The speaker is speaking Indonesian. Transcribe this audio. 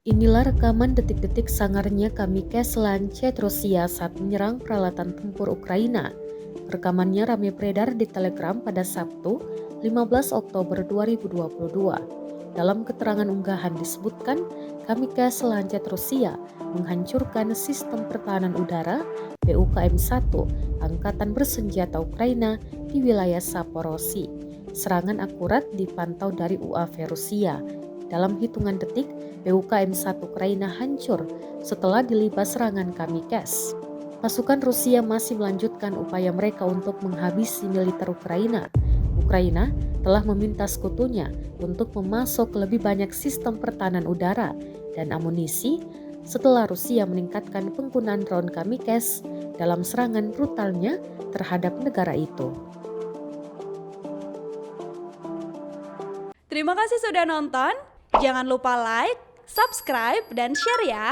Inilah rekaman detik-detik sangarnya Kamikze Lancet Rusia saat menyerang peralatan tempur Ukraina. Rekamannya ramai beredar di Telegram pada Sabtu, 15 Oktober 2022. Dalam keterangan unggahan disebutkan, Kamikze Lancet Rusia menghancurkan sistem pertahanan udara BUKM-1 Angkatan Bersenjata Ukraina di wilayah Zaporozhye. Serangan akurat dipantau dari UAV Rusia. Dalam hitungan detik, BUKM-1 Ukraina hancur setelah dilibas serangan Kamikze. Pasukan Rusia masih melanjutkan upaya mereka untuk menghabisi militer Ukraina. Ukraina telah meminta sekutunya untuk memasok lebih banyak sistem pertahanan udara dan amunisi setelah Rusia meningkatkan penggunaan drone Kamikze dalam serangan brutalnya terhadap negara itu. Terima kasih sudah nonton. Jangan lupa like, subscribe, dan share ya.